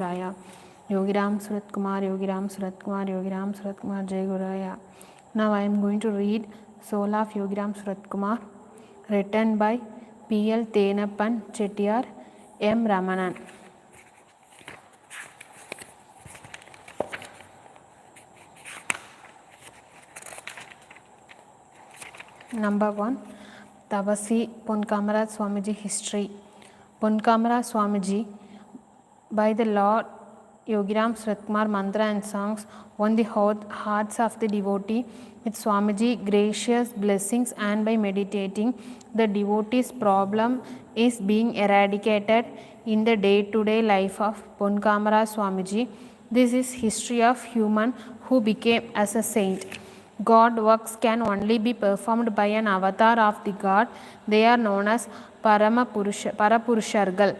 Raya. Yogi Ramsuratkumar, Yogi Ramsuratkumar, Yogi Ramsuratkumar, Jai Guraya. Now I am going to read Soul of Yogi Ramsuratkumar, written by P.L. Tenappan Chettiar, M. Ramanan. Number 1. Tabasi Ponkamaraj Swamiji History. Ponkamaraj Swamiji by the Lord Yogi Ramsuratkumar mantra and songs won the hearts of the devotee with Swamiji gracious blessings, and by meditating the devotee's problem is being eradicated in the day-to-day life of Ponkamaraj Swamiji. This is history of human who became as a saint. God works can only be performed by an avatar of the God. They are known as Parapurushargal.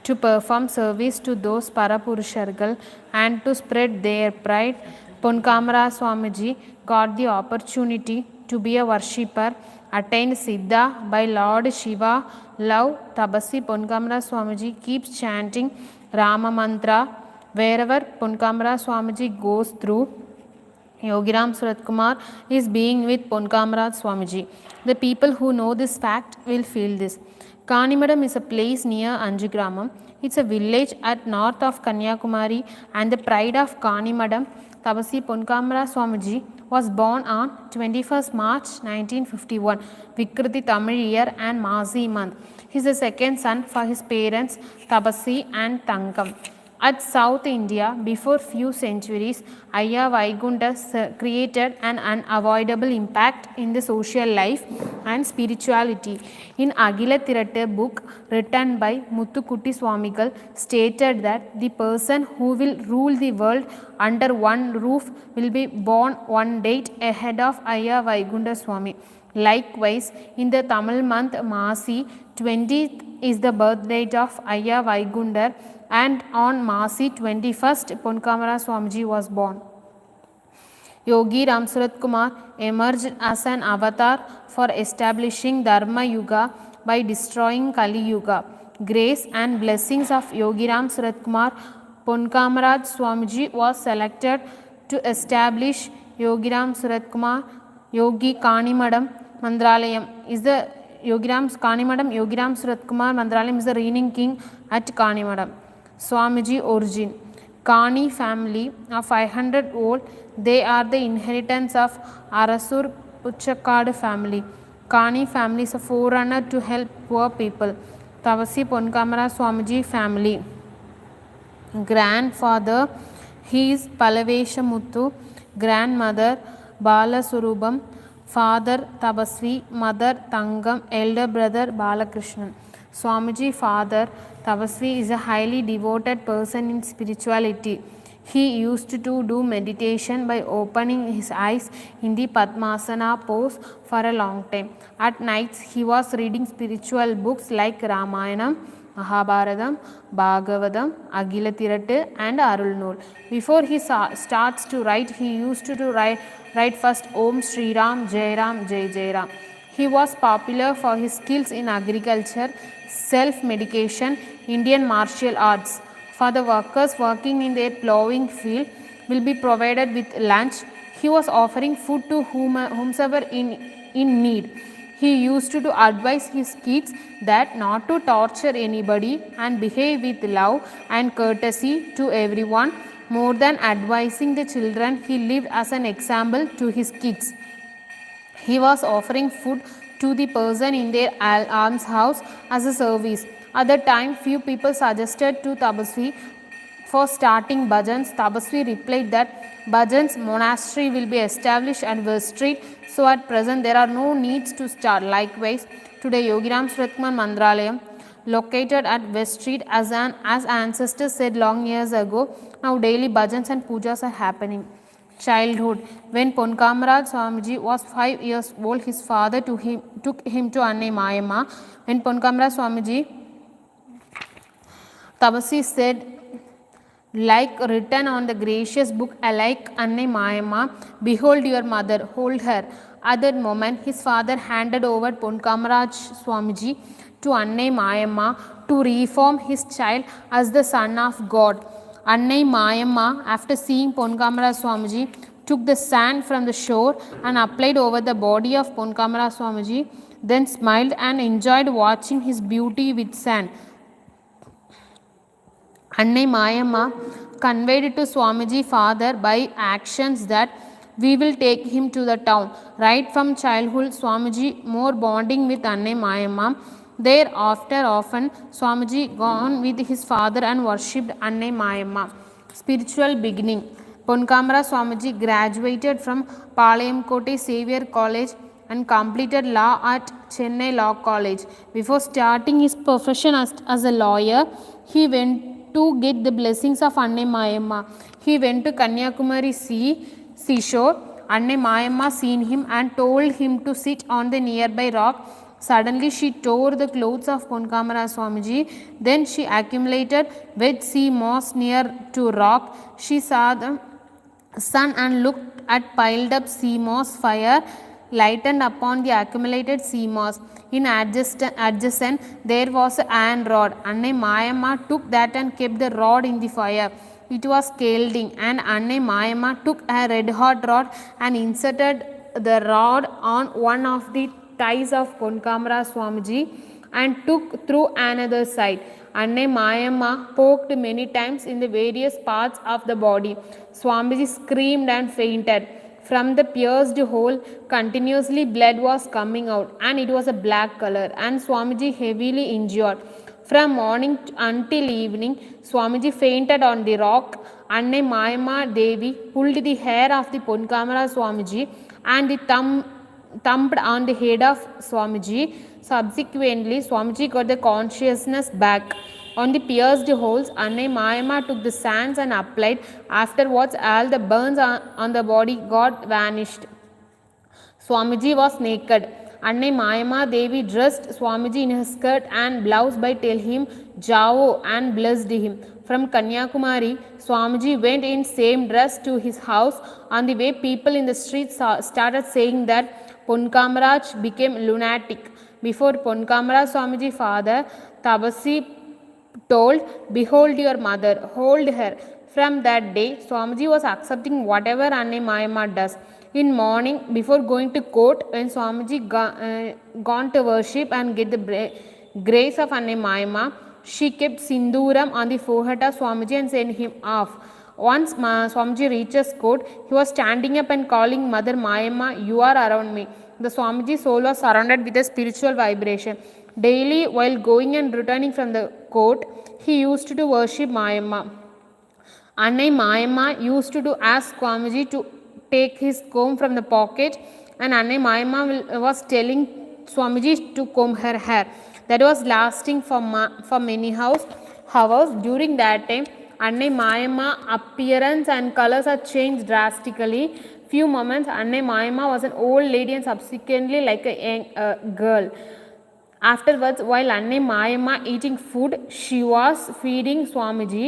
To perform service to those Parapurushargal and to spread their pride, Ponkamara Swamiji got the opportunity to be a worshipper, attained Siddha by Lord Shiva. Love Tabasi Ponkamara Swamiji keeps chanting Rama Mantra wherever Ponkamara Swamiji goes through. Yogi Ramsuratkumar is being with Ponkamaraj Swamiji. The people who know this fact will feel this. Kanimadam is a place near Anjigramam. It's a village at north of Kanyakumari, and the pride of Kanimadam, Tabasi Ponkamaraj Swamiji, was born on 21st March 1951, Vikriti Tamil year and Masi month. He is the second son for his parents Tabasi and Tangam. At South India, before few centuries, Ayya Vaikunta created an unavoidable impact in the social life and spirituality. In Agila Thiratte book written by Muthukutti Swamigal stated that the person who will rule the world under one roof will be born one date ahead of Ayya Vaikunta Swami. Likewise, in the Tamil month Masi, 20th is the birth date of Ayya Vaikundar, and on Masi 21st, Ponkamara Swamiji was born. Yogi Ramsuratkumar emerged as an avatar for establishing Dharma Yuga by destroying Kali Yuga. Grace and blessings of Yogi Ramsuratkumar, Ponkamaraj Swamiji was selected to establish Yogi Ramsuratkumar. Yogi Kanimadam Manthralayam is the Kanimadam Yogi Ramsuratkumar Manthralayam is the reigning king at Kanimadam. Swamiji origin. Kani family of 500 old. They are the inheritance of Arasur Puchakad family. Kani family is a forerunner to help poor people. Tavasi Ponkamara Swamiji family. Grandfather, he is Palavesha Muthu. Grandmother Balasurubam. Father Tabasvi. Mother Tangam. Elder brother Balakrishnan. Swamiji father Tabasvi is a highly devoted person in spirituality. He used to do meditation by opening his eyes in the Padmasana pose for a long time. At nights he was reading spiritual books like Ramayana, Mahabharatam, Bhagavatam, Agila Thiratte and Arulnul. Before he starts to write, he used to write first Om Sri Ram, Jai Ram, Jai Jai Ram. He was popular for his skills in agriculture, self-medication, Indian martial arts. For the workers working in their ploughing field will be provided with lunch. He was offering food to whomsoever in need. He used to advise his kids that not to torture anybody and behave with love and courtesy to everyone. More than advising the children, he lived as an example to his kids. He was offering food to the person in their almshouse as a service. At the time, few people suggested to Tabasvi for starting bhajans. Tabasvi replied that bhajans monastery will be established at West Street, so at present there are no needs to start. Likewise, today Yogi Ramsuratkumar Manthralayam, located at West Street, as ancestors said long years ago, now daily bhajans and pujas are happening. Childhood. When Ponkamaraj Swamiji was 5 years old, his father took him to Annai Mayamma. When Ponkamaraj Swamiji, Tabasi said, like written on the gracious book, alike Annai Mayamma, behold your mother, hold her. At that moment, his father handed over Ponkamaraj Swamiji to Annai Mayamma to reform his child as the son of God. Annai Mayamma, after seeing Ponkamara Swamiji, took the sand from the shore and applied over the body of Ponkamara Swamiji, then smiled and enjoyed watching his beauty with sand. Annai Mayamma conveyed to Swamiji father by actions that we will take him to the town. Right from childhood, Swamiji more bonding with Annai Mayamma. Thereafter, often Swamiji gone with his father and worshipped Annai Mayamma. Spiritual beginning. Ponkamara Swamiji graduated from Palayamkote Xavier College and completed law at Chennai Law College. Before starting his profession as a lawyer, he went to get the blessings of Annai Mayamma. He went to Kanyakumari seashore. Annai Mayamma seen him and told him to sit on the nearby rock. Suddenly she tore the clothes of Ponkamara Swamiji. Then she accumulated wet sea moss near to rock. She saw the sun and looked at piled up sea moss. Fire lightened upon the accumulated sea moss. In adjacent there was an iron rod. Annai Mayamma took that and kept the rod in the fire. It was scalding, and Annai Mayamma took a red hot rod and inserted the rod on one of the thighs of Ponkamara Swamiji and took through another side. Annai Mayamma poked many times in the various parts of the body. Swamiji screamed and fainted. From the pierced hole, continuously blood was coming out, and it was a black color, and Swamiji heavily injured. From morning until evening, Swamiji fainted on the rock. Annai Mayamma Devi pulled the hair of the Ponkamara Swamiji and the thumped on the head of Swamiji. Subsequently, Swamiji got the consciousness back. On the pierced holes, Annai Mayamma took the sands and applied. Afterwards, all the burns on the body got vanished. Swamiji was naked. Annai Mayamma Devi dressed Swamiji in his skirt and blouse by telling him Jao and blessed him. From Kanyakumari, Swamiji went in same dress to his house. On the way, people in the streets started saying that Ponkamaraj became lunatic. Before Ponkamara Swamiji father, Tabasi told, "Behold your mother, hold her." From that day, Swamiji was accepting whatever Annai Mayamma does. In morning, before going to court, when Swamiji gone to worship and get the grace of Annai Mayamma, she kept Sinduram on the forehead of Swamiji and sent him off. Once Swamiji reaches court, he was standing up and calling Mother Mayamma, "You are around me." The Swamiji soul was surrounded with a spiritual vibration. Daily, while going and returning from the court, he used to worship Mayamma. Annai Mayamma used to ask Swamiji to take his comb from the pocket, and Annai Mayamma was telling Swamiji to comb her hair. That was lasting for many hours. During that time, Annai Mayamma appearance and colors had changed drastically. Few moments, Annai Mayamma was an old lady and subsequently like a young girl. Afterwards, while Annai Mayamma eating food, she was feeding Swamiji.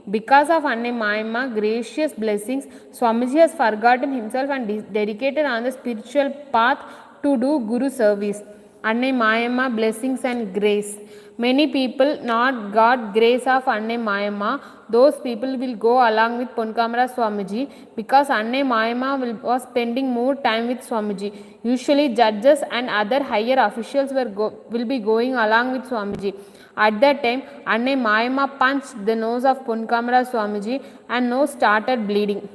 Because of Annai Mayamma gracious blessings, Swamiji has forgotten himself and dedicated on the spiritual path to do Guru service. Annai Mayamma blessings and grace. Many people not got grace of Annai Mayamma. Those people will go along with Ponkamara Swamiji because Annai Mayamma was spending more time with Swamiji. Usually judges and other higher officials will be going along with Swamiji. At that time, Annai Mayamma punched the nose of Ponkamara Swamiji and nose started bleeding.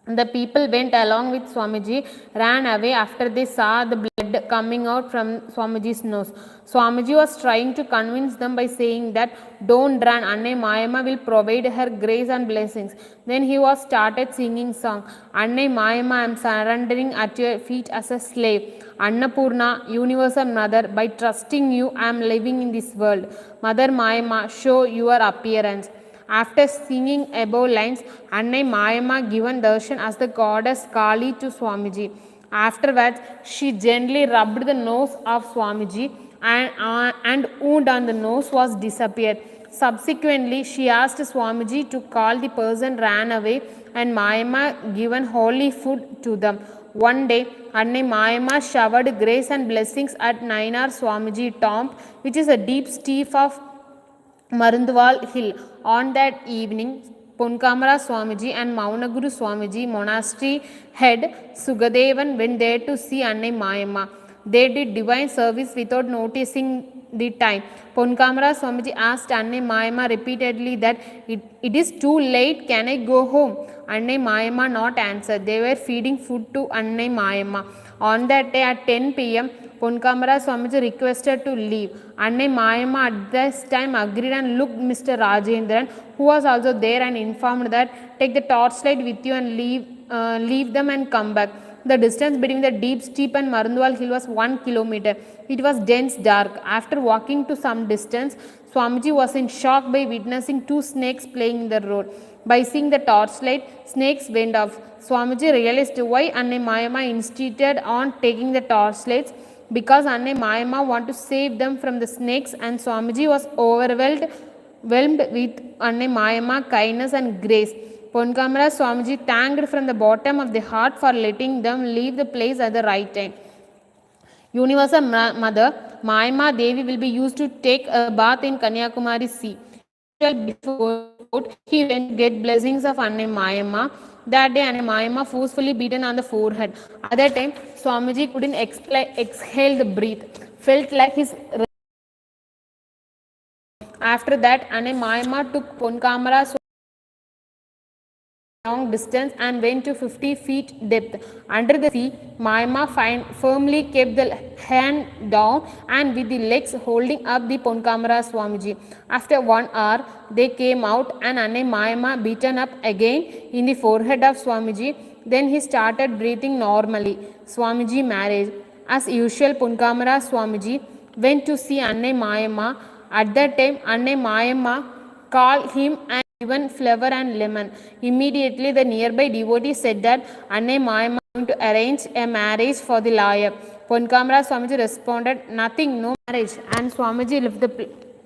The people went along with Swamiji, ran away after they saw the blood coming out from Swamiji's nose. Swamiji was trying to convince them by saying that don't run, Annai Mayamma will provide her grace and blessings. Then he was started singing song, Annai Mayamma, I am surrendering at your feet as a slave. Annapurna, universal mother, by trusting you I am living in this world. Mother Mayamma, show your appearance. After singing above lines, Annai Mayamma given darshan as the goddess Kali to Swamiji. Afterwards, she gently rubbed the nose of Swamiji and wound on the nose was disappeared. Subsequently, she asked Swamiji to call the person ran away and Mayamma given holy food to them. One day, Annai Mayamma showered grace and blessings at Nainar Swamiji tomb, which is a deep steep of Marundwal hill. On that evening, Ponkamara Swamiji and Maunaguru Swamiji monastery head Sugadevan went there to see Annai Mayamma. They did divine service without noticing the time. Ponkamara Swamiji asked Annai Mayamma repeatedly that it is too late, can I go home? Annai Mayamma not answered. They were feeding food to Annai Mayamma. On that day at 10 p.m., Ponkamara Swamiji requested to leave. Annai Mayamma at this time agreed and looked Mr. Rajendran, who was also there, and informed that take the torchlight with you and leave them and come back. The distance between the deep steep and Marundual hill was 1 kilometer. It was dense dark. After walking to some distance, Swamiji was in shock by witnessing two snakes playing in the road. By seeing the torchlight, snakes went off. Swamiji realized why Annai Mayamma insisted on taking the torchlights, because Annai Mayamma wanted to save them from the snakes, and Swamiji was overwhelmed with Annai Mayamma kindness and grace. Ponkamara Swamiji thanked from the bottom of the heart for letting them leave the place at the right time. Universal Mother, Mayamma Devi will be used to take a bath in Kanyakumari Sea. Before he went to get blessings of Annai Mayamma. That day, Annai Mayamma forcefully beaten on the forehead. At that time, Swamiji couldn't exhale the breath. Felt like his. After that, Annai Mayamma took Ponkamara long distance and went to 50 feet depth. Under the sea, Mayamma firmly kept the hand down and with the legs holding up the Ponkamara Swamiji. After 1 hour, they came out and Annai Mayamma beaten up again in the forehead of Swamiji. Then he started breathing normally. Swamiji marriage. As usual, Ponkamara Swamiji went to see Annai Mayamma. At that time, Annai Mayamma called him and given flower and lemon. Immediately the nearby devotee said that Annai Mayamma is going to arrange a marriage for the lawyer. Ponkamara Swamiji responded, nothing, no marriage. And Swamiji left the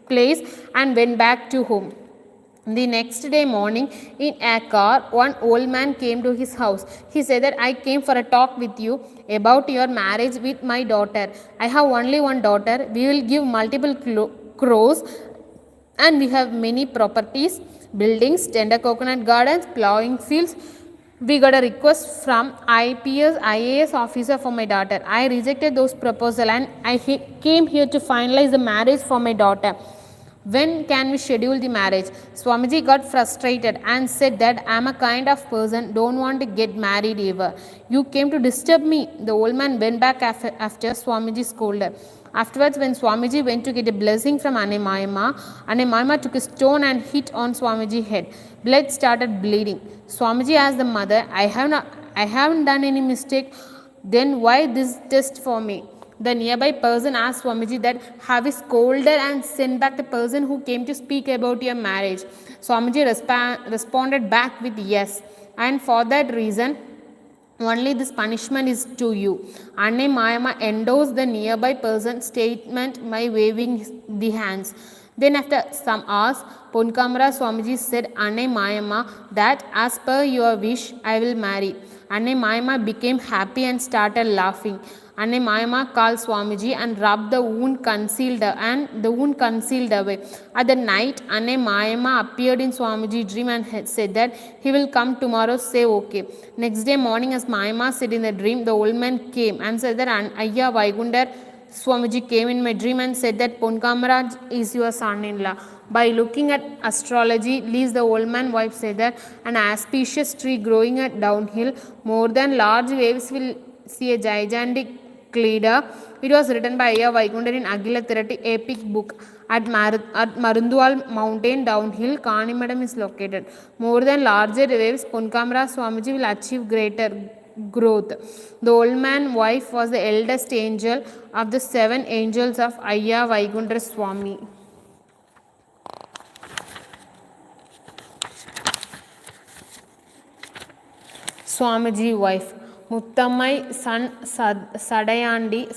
place and went back to home. The next day morning, in a car, one old man came to his house. He said that I came for a talk with you about your marriage with my daughter. I have only one daughter. We will give multiple crores and we have many properties, buildings, tender coconut gardens, plowing fields. We got a request from IAS officer for my daughter. I rejected those proposals and I came here to finalize the marriage for my daughter. When can we schedule the marriage? Swamiji got frustrated and said that I am a kind of person don't want to get married ever. You came to disturb me. The old man went back after Swamiji scolded. Afterwards, when Swamiji went to get a blessing from Annai Mayamma took a stone and hit on Swamiji's head. Blood started bleeding. Swamiji asked the mother, I haven't done any mistake. Then why this test for me? The nearby person asked Swamiji that have you scolded and sent back the person who came to speak about your marriage? Swamiji responded back with yes. And for that reason, only this punishment is to you. Annai Mayamma endorsed the nearby person's statement by waving the hands. Then after some hours, Ponkamara Swamiji said Annai Mayamma that as per your wish, I will marry. Annai Mayamma became happy and started laughing. Annai Mayamma called Swamiji and rubbed the wound concealed away. At the night, Annai Mayamma appeared in Swamiji's dream and said that he will come tomorrow, say okay. Next day morning, as Mayamma said in the dream, the old man came and said that Ayya Vaikundar Swamiji came in my dream and said that Ponkamara is your son-in-law. By looking at astrology, Lee's the old man wife said that an auspicious tree growing at downhill more than large waves will see a gigantic Cleader. It was written by Ayya Vaikundar in Agila Thirati epic book. At Marundual mountain downhill, Kanimadam is located. More than larger waves, Ponkamara Swamiji will achieve greater growth. The old man wife was the eldest angel of the 7 angels of Ayya Vaikundar Swami. Swamiji wife. Muttamai son Sadayandi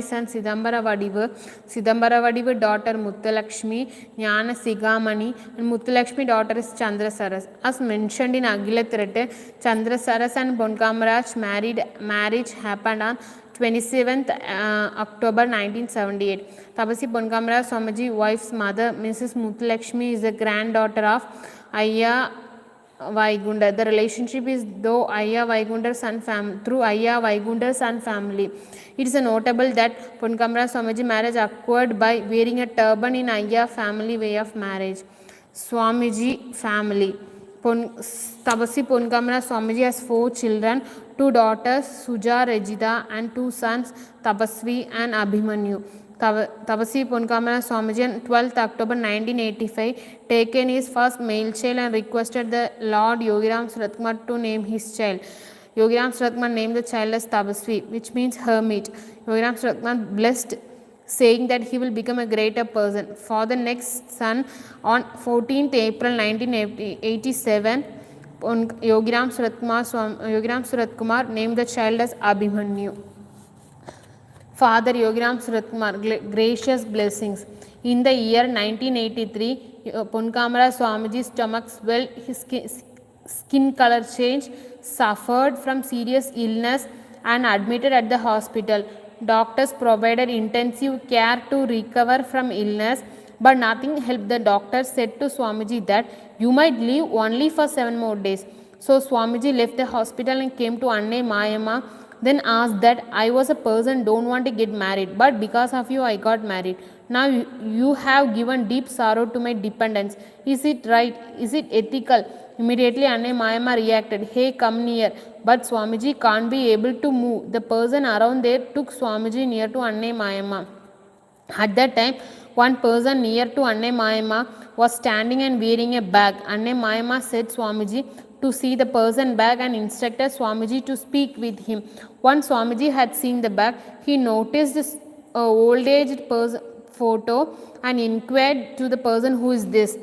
son Sidambaravadivu daughter Muthalakshmi, Jnana Sigamani, and Muthalakshmi daughter is Chandrasaras. As mentioned in Agila Thirate, Chandrasaras and Ponkamaraj marriage happened on 27th October 1978. Tapasi Ponkamara Swamiji wife's mother, Mrs. Muthalakshmi, is the granddaughter of Ayya Vaikundar. The relationship is though Ayya Vaikundar's through Ayya Vaikundar's son family. It is notable that Ponkamara Swamiji marriage occurred by wearing a turban in Ayya family way of marriage. Swamiji family. Tabasi Ponkamara Swamiji has 4 children, 2 daughters Suja, Regida and 2 sons Tabasvi and Abhimanyu. Tabasi Ponkamara Swamiji on 12th October 1985 taken his first male child and requested the Lord Yogi Ramsuratkumar to name his child. Yogi Ramsuratkumar named the child as Tabasvi, which means hermit. Yogi Ramsuratkumar blessed, saying that he will become a greater person. For the next son, on 14th April 1987, Yogi Ramsuratkumar named the child as Abhimanyu. Father Yogi Ramsuratkumar, gracious blessings. In the year 1983, Ponkamara Swamiji's stomach swelled, his skin color changed, suffered from serious illness and admitted at the hospital. Doctors provided intensive care to recover from illness, but nothing helped. The doctor said to Swamiji that you might live only for 7 more days. So Swamiji left the hospital and came to Anne Mayama, then asked that I was a person don't want to get married, but because of you I got married. Now you have given deep sorrow to my dependents. Is it right? Is it ethical? Immediately Anne Mayama reacted, hey, come near. But Swamiji can't be able to move. The person around there took Swamiji near to Anne Mayama. At that time, one person near to Anne Mayama was standing and wearing a bag. Anne Mayama said Swamiji to see the person bag and instructed Swamiji to speak with him. Once Swamiji had seen the bag, he noticed this old-aged person photo and inquired to the person, who is this?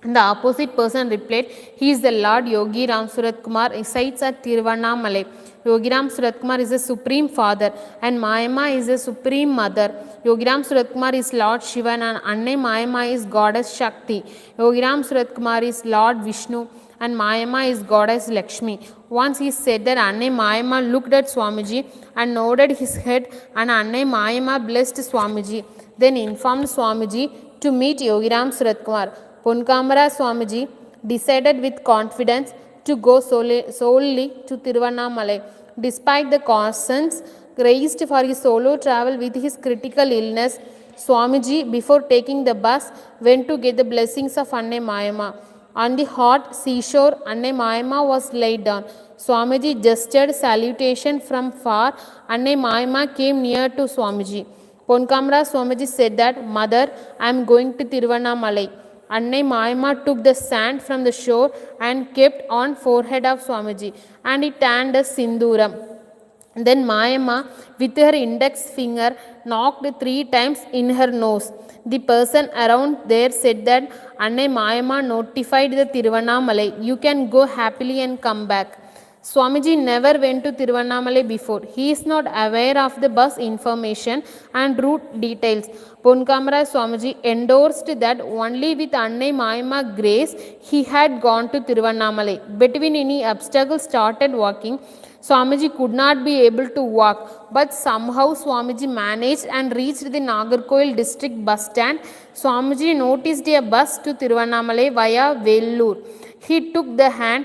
And the opposite person replied, he is the Lord Yogi Ramsuratkumar, resides at Tiruvannamalai. Yogi Ramsuratkumar is the Supreme Father and Mayama is the Supreme Mother. Yogi Ramsuratkumar is Lord Shiva and Anne Mayama is Goddess Shakti. Yogi Ramsuratkumar is Lord Vishnu and Mayama is Goddess Lakshmi. Once he said that, Anne Mayama looked at Swamiji and nodded his head, and Anne Mayama blessed Swamiji, then informed Swamiji to meet Yogi Ramsuratkumar. Ponkamara Swamiji decided with confidence to go solely to Tiruvannamalai. Despite the cautions raised for his solo travel with his critical illness, Swamiji, before taking the bus, went to get the blessings of Anne Mayama. On the hot seashore, Anne Mayama was laid down. Swamiji gestured salutation from far. Anne Mayama came near to Swamiji. Ponkamara Swamiji said that, Mother, I am going to Tiruvannamalai. Anne Mayama took the sand from the shore and kept on forehead of Swamiji, and it turned as Sinduram. Then Mayama, with her index finger, knocked 3 times in her nose. The person around there said that Anne Mayama notified the Tiruvannamalai, you can go happily and come back. Swamiji never went to Tiruvannamalai before. He is not aware of the bus information and route details. Ponkamara Swamiji endorsed that only with Anne Mayama grace he had gone to Tiruvannamalai. Between any obstacle started walking, Swamiji could not be able to walk, but somehow Swamiji managed and reached the Nagarkoil district bus stand. Swamiji noticed a bus to Tiruvannamalai via Vellore. He took the hand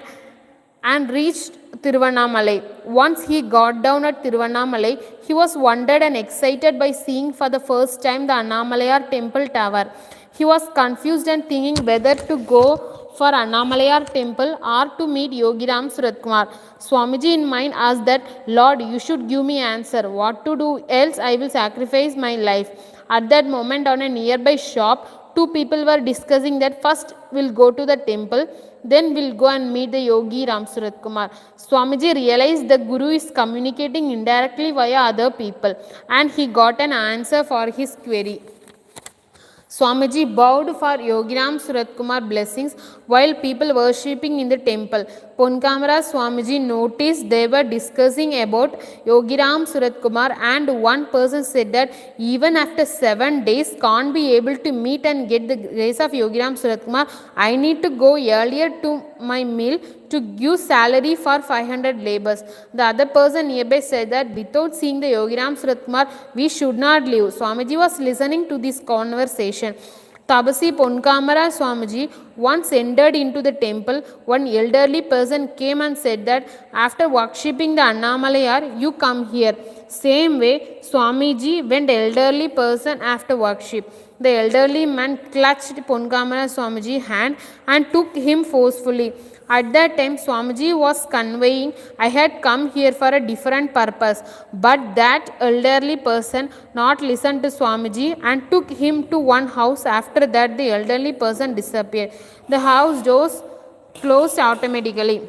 and reached Tiruvannamalai. Once he got down at Tiruvannamalai, he was wondered and excited by seeing for the first time the Annamalayar temple tower. He was confused and thinking whether to go for Annamalayar temple or to meet Yogi Ramsuratkumar. Swamiji in mind asked that, Lord, you should give me answer. What to do, else I will sacrifice my life. At that moment, on a nearby shop, 2 people were discussing that first we'll go to the temple, then we'll go and meet the Yogi Ramsuratkumar. Swamiji realized the Guru is communicating indirectly via other people, and he got an answer for his query. Swamiji bowed for Yogi Ramsuratkumar blessings while people worshipping in the temple. Ponkamara Swamiji noticed they were discussing about Yogi Ramsuratkumar, and one person said that even after 7 days can't be able to meet and get the grace of Yogi Ramsuratkumar. I need to go earlier to my mill to give salary for 500 labors. The other person nearby said that without seeing the Yogi Ramsuratkumar, we should not leave. Swamiji was listening to this conversation. Tabasi Ponkamara Swamiji once entered into the temple. One elderly person came and said that after worshipping the Annamalayar, you come here. Same way, Swamiji went elderly person after worship. The elderly man clutched Ponkamara Swamiji hand and took him forcefully. At that time, Swamiji was conveying, I had come here for a different purpose. But that elderly person not listened to Swamiji and took him to one house. After that, the elderly person disappeared. The house doors closed automatically.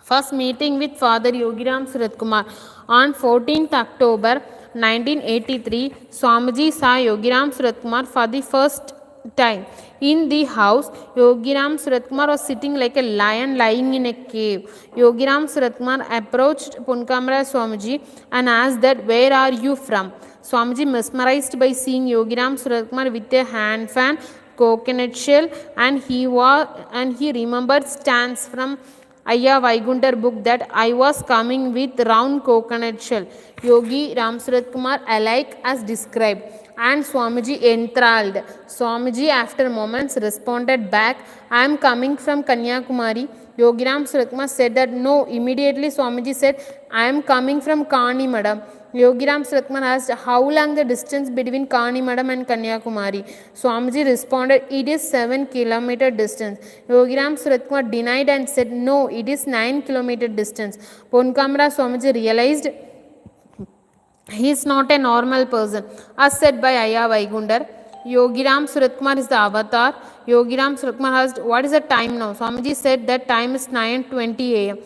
First meeting with Father Yogi Ramsuratkumar on 14th October 1983, Swamiji saw Yogi Ramsuratkumar for the first time. In the house, Yogi Ramsuratkumar was sitting like a lion lying in a cave. Yogi Ramsuratkumar approached Punkamara Swamiji and asked that, where are you from? Swamiji, mesmerized by seeing Yogi Ramsuratkumar with a hand fan, coconut shell, and he remembered stands from Ayya Vaikunthar book that I was coming with round coconut shell. Yogi Ramsuratkumar alike as described, and Swamiji enthralled. Swamiji after moments responded back, I am coming from Kanyakumari. Yogi Ramsuratkumar said that no. Immediately Swamiji said, I am coming from Kanimadam. Yogi Ramsuratkumar asked how long the distance between Kanimadam and Kanyakumari. Swamiji responded, it is 7-kilometer distance. Yogi Ramsuratkumar denied and said, no, it is 9-kilometer distance. Ponkamara Swamiji realized he is not a normal person, as said by Ayya Vaikunthar. Yogi Ramsuratkumar is the avatar. Yogi Ramsuratkumar asked, what is the time now? Swamiji said that time is 9:20 a.m.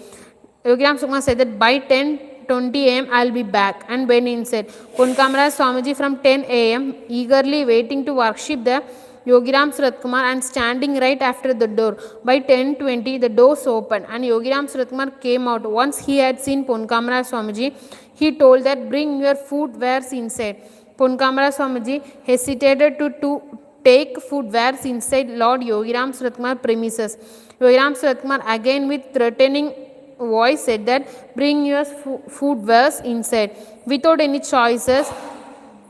Yogi Ramsuratkumar said that by 10:20 a.m. I will be back, and went inside. Ponkamara Swamiji from 10 a.m. eagerly waiting to worship the Yogi Ramsuratkumar and standing right after the door. By 10:20 the doors opened and Yogi Ramsuratkumar came out. Once he had seen Ponkamara Swamiji, he told that bring your footwears inside. Ponkamara Swamiji hesitated to take footwears inside Lord Yogi Ramsuratkumar premises. Yogi Ramsuratkumar again with threatening voice said that bring your footwears inside. Without any choices,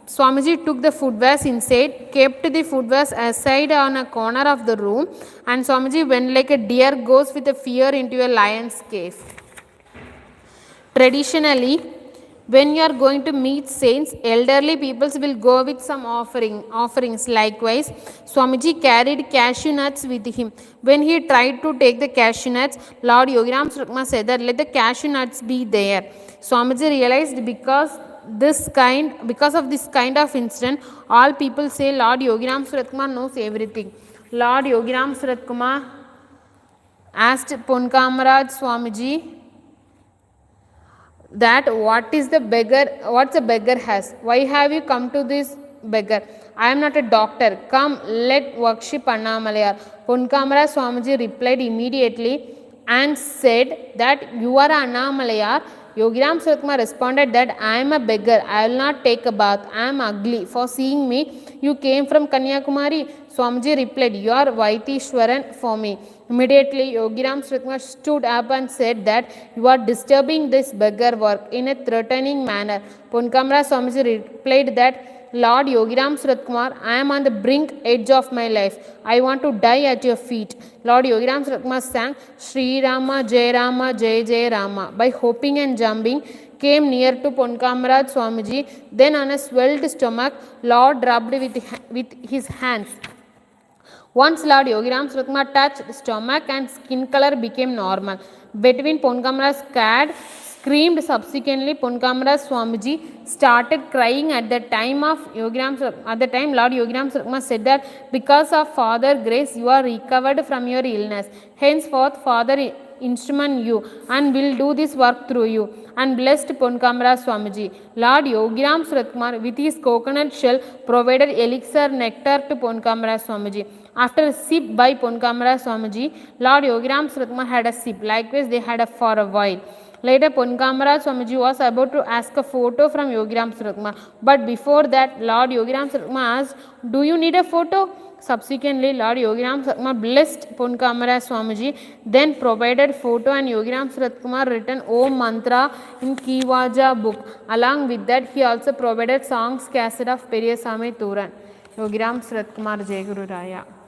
Swamiji took the footwears inside, kept the footwears aside on a corner of the room, and Swamiji went like a deer goes with a fear into a lion's cave. Traditionally, when you are going to meet saints, elderly peoples will go with some offerings. Likewise, Swamiji carried cashew nuts with him. When he tried to take the cashew nuts, Lord Yogi Ramsuratkumar said that let the cashew nuts be there. Swamiji realized because of this kind of incident, all people say Lord Yogi Ramsuratkumar knows everything. Lord Yogi Ramsuratkumar asked Ponkamaraj Swamiji that what's the beggar has? Why have you come to this beggar? I am not a doctor. Come, let worship Annamalayar. Ponkamara Swamiji replied immediately and said that you are Annamalayar. Yogi Ramsuratkumar responded that I am a beggar. I will not take a bath. I am ugly. For seeing me, you came from Kanyakumari. Swamiji replied, you are Vaitishwaran for me. Immediately, Yogi Ramsuratkumar stood up and said that you are disturbing this beggar work in a threatening manner. Ponkamara Swamiji replied that Lord Yogi Ramsuratkumar, I am on the edge of my life. I want to die at your feet. Lord Yogi Ramsuratkumar sang Sri Rama Jai Rama Jai Jai Rama. By hopping and jumping, came near to Ponkamaraj Swamiji. Then on a swelled stomach, Lord rubbed with his hands. Once Lord Yogi Ramsuratkumar touched stomach and skin color became normal. Between Ponkamara's cat screamed. Subsequently, Ponkamara Swamiji started crying. At the time Lord Yogi Ramsuratkumar said that because of Father grace you are recovered from your illness. Henceforth Father instrument you and will do this work through you, and blessed Ponkamara Swamiji. Lord Yogi Ramsuratkumar with his coconut shell provided elixir nectar to Ponkamara Swamiji. After a sip by Ponkamara Swamiji, Lord Yogi Ramsuratkumar had a sip. Likewise, they had for a while. Later, Ponkamara Swamiji was about to ask a photo from Yogi Ramsuratkumar. But before that, Lord Yogi Ramsuratkumar asked, do you need a photo? Subsequently, Lord Yogi Ramsuratkumar blessed Ponkamara Swamiji, then provided photo, and Yogi Ramsuratkumar written Om Mantra in Kivaja book. Along with that, he also provided songs cassette of Periyasamy Thuran. Yogi Ramsuratkumar Jai Guru Raya.